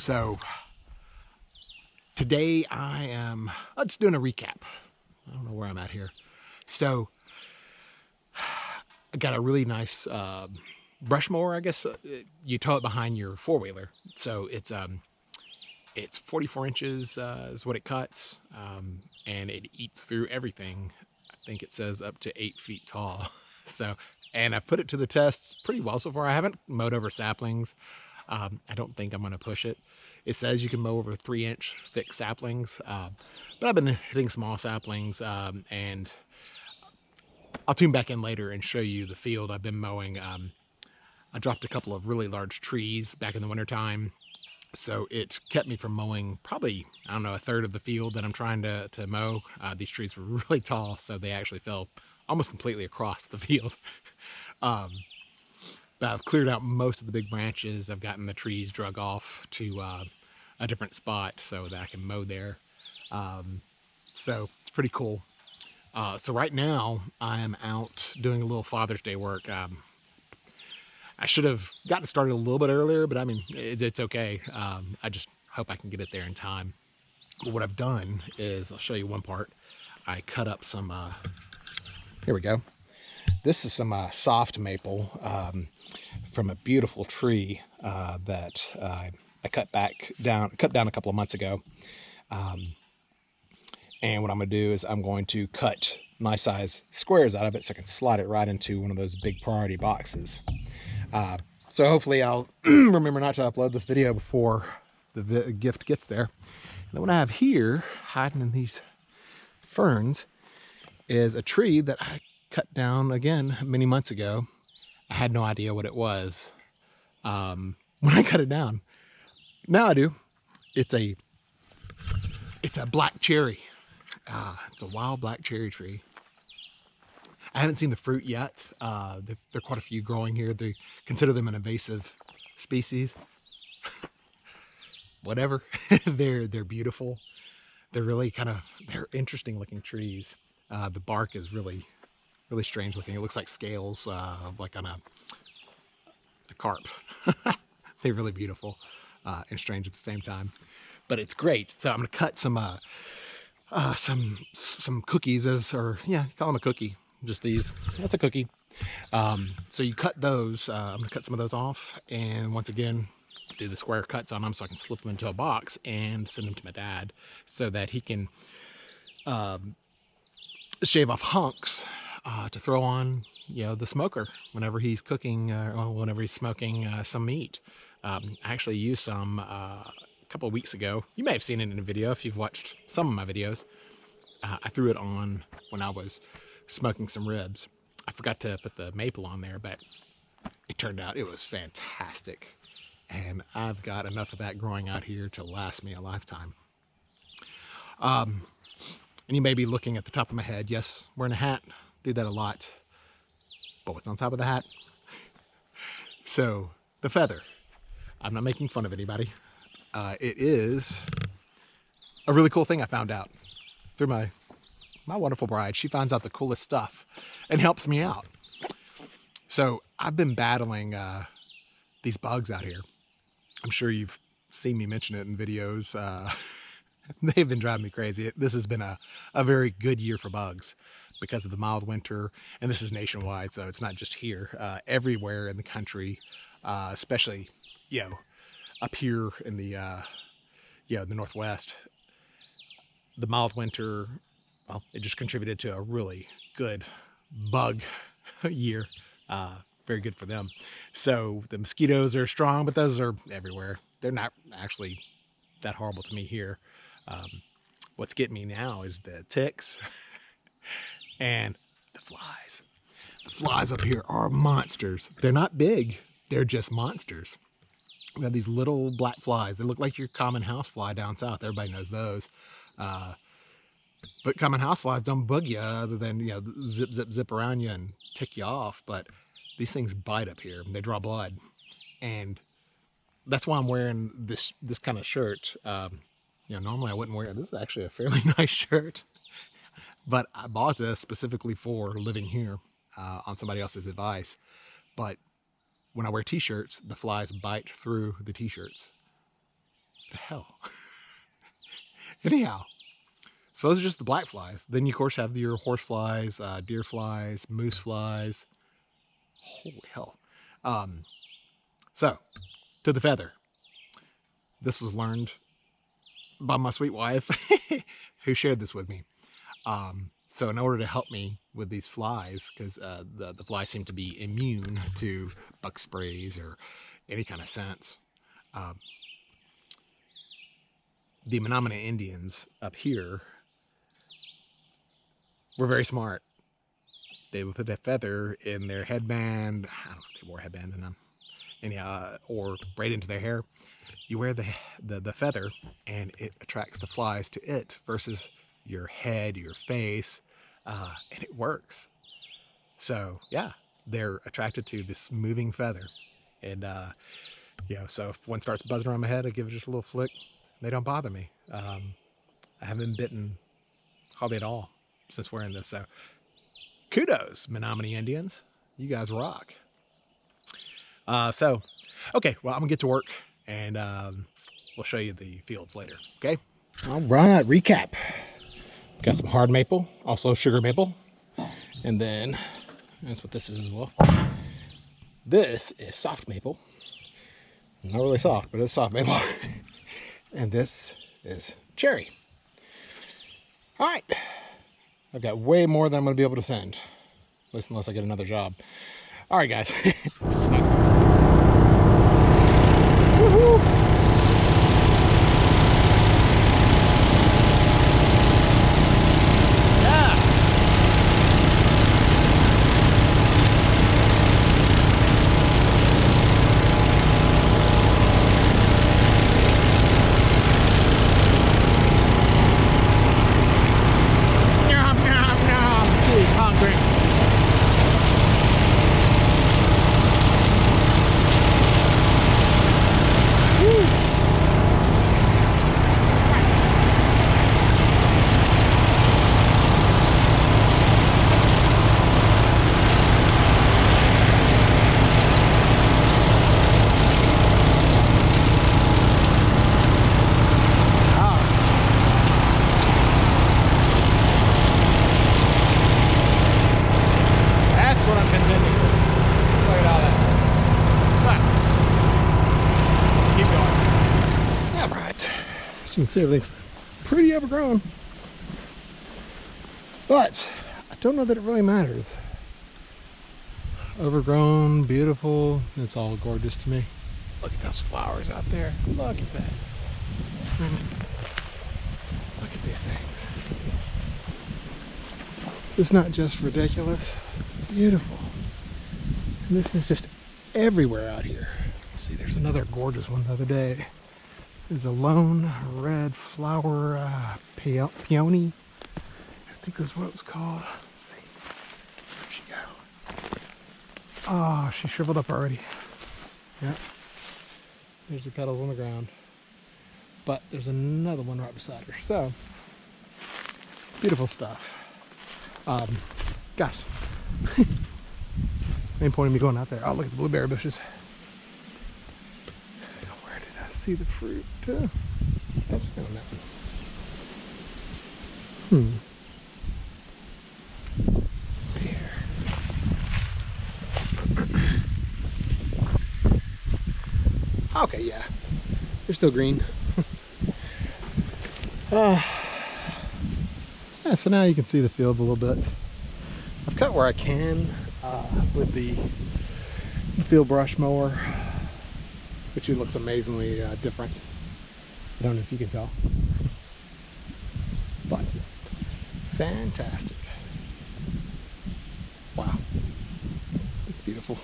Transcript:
So today I am just doing a recap. I don't know where I'm at here. So I got a really nice brush mower, I guess. You tow it behind your four-wheeler. So it's 44 inches is what it cuts, and it eats through everything. I think it says up to 8 feet tall. So, and I've put it to the test pretty well so far. I haven't mowed over saplings. I don't think I'm going to push it. It says you can mow over 3-inch thick saplings, but I've been hitting small saplings, and I'll tune back in later and show you the field I've been mowing. I dropped a couple of really large trees back in the wintertime, so it kept me from mowing probably, I don't know, a third of the field that I'm trying to mow. These trees were really tall, so they actually fell almost completely across the field. But I've cleared out most of the big branches. I've gotten the trees drug off to a different spot so that I can mow there. So it's pretty cool. So right now I am out doing a little Father's Day work. I should have gotten started a little bit earlier, but I mean, it's okay. I just hope I can get it there in time. But what I've done is, I'll show you one part. I cut up some, here we go. This is some soft maple from a beautiful tree that I cut down a couple of months ago. And what I'm going to do is I'm going to cut nice size squares out of it so I can slide it right into one of those big priority boxes. So hopefully I'll remember not to upload this video before the gift gets there. And then what I have here hiding in these ferns is a tree that I cut down again many months ago. I had no idea what it was when I cut it down. Now I do. It's a black cherry. It's a wild black cherry tree. I haven't seen the fruit yet. There are quite a few growing here. They consider them an invasive species. Whatever. They're beautiful. They're really they're interesting looking trees. The bark is really strange looking. It looks like scales, like on a carp. They're really beautiful and strange at the same time. But it's great. So I'm gonna cut some cookies, call them a cookie. Just these. That's a cookie. So you cut those. I'm gonna cut some of those off, and once again, do the square cuts on them so I can slip them into a box and send them to my dad so that he can shave off hunks to throw on, the smoker whenever he's cooking, whenever he's smoking some meat. I actually used some a couple of weeks ago. You may have seen it in a video if you've watched some of my videos. I threw it on when I was smoking some ribs. I forgot to put the maple on there, but it turned out it was fantastic. And I've got enough of that growing out here to last me a lifetime. And you may be looking at the top of my head. Yes, wearing a hat. Do that a lot. But what's on top of the hat? So, the feather. I'm not making fun of anybody. It is a really cool thing I found out through my wonderful bride. She finds out the coolest stuff and helps me out. So I've been battling these bugs out here. I'm sure you've seen me mention it in videos. They've been driving me crazy. This has been a very good year for bugs because of the mild winter, and this is nationwide, so it's not just here. Everywhere in the country, especially up here in the the Northwest, the mild winter, well, it just contributed to a really good bug year. Very good for them. So the mosquitoes are strong, but those are everywhere. They're not actually that horrible to me here. What's getting me now is the ticks and the flies. The flies up here are monsters. They're not big. They're just monsters. We have these little black flies. They look like your common house fly down south. Everybody knows those. But common house flies don't bug you other than, zip around you and tick you off. But these things bite up here. They draw blood. And that's why I'm wearing this kind of shirt. Normally I wouldn't wear it. This is actually a fairly nice shirt. But I bought this specifically for living here on somebody else's advice. But when I wear t-shirts, the flies bite through the t-shirts. the hell? Anyhow, so those are just the black flies. Then you, of course, have your horse flies, deer flies, moose flies. Holy hell. So, to the feather. This was learned by my sweet wife who shared this with me. So in order to help me with these flies, because the flies seem to be immune to bug sprays or any kind of scents, the Menominee Indians up here were very smart. They would put a feather in their headband. I don't know if they wore headbands in them. Anyhow, or braid into their hair. You wear the feather and it attracts the flies to it versus your head, your face, and it works. So yeah, they're attracted to this moving feather. And so if one starts buzzing around my head, I give it just a little flick. They don't bother me. I haven't been bitten hardly at all since wearing this. So kudos, Menominee Indians. You guys rock. Okay, well, I'm gonna get to work and we'll show you the fields later, okay? All right, recap. Got some hard maple, also sugar maple, and then that's what this is as well. This is soft maple. Not really soft, but it's soft maple. And this is cherry. All right, I've got way more than I'm gonna be able to send, at least unless I get another job. All right, guys. Nice. Woohoo! You can see everything's pretty overgrown, but I don't know that it really matters. Overgrown, beautiful, it's all gorgeous to me. Look at those flowers out there. Look at this. Look at these things. It's not just ridiculous, beautiful. And this is just everywhere out here. Let's see, there's another gorgeous one the other day. There's a lone red flower peony. I think that's what it was called. Let's see. Where'd she go? Oh, she shriveled up already. Yep. There's the petals on the ground. But there's another one right beside her. So, beautiful stuff. Gosh. Main point of me going out there. Oh, look at the blueberry bushes. See the fruit. That's on that one. Let's see here. Okay, yeah. They're still green. Yeah, so now you can see the field a little bit. I've cut where I can with the field brush mower, which looks amazingly different. I don't know if you can tell, but fantastic. Wow, it's beautiful.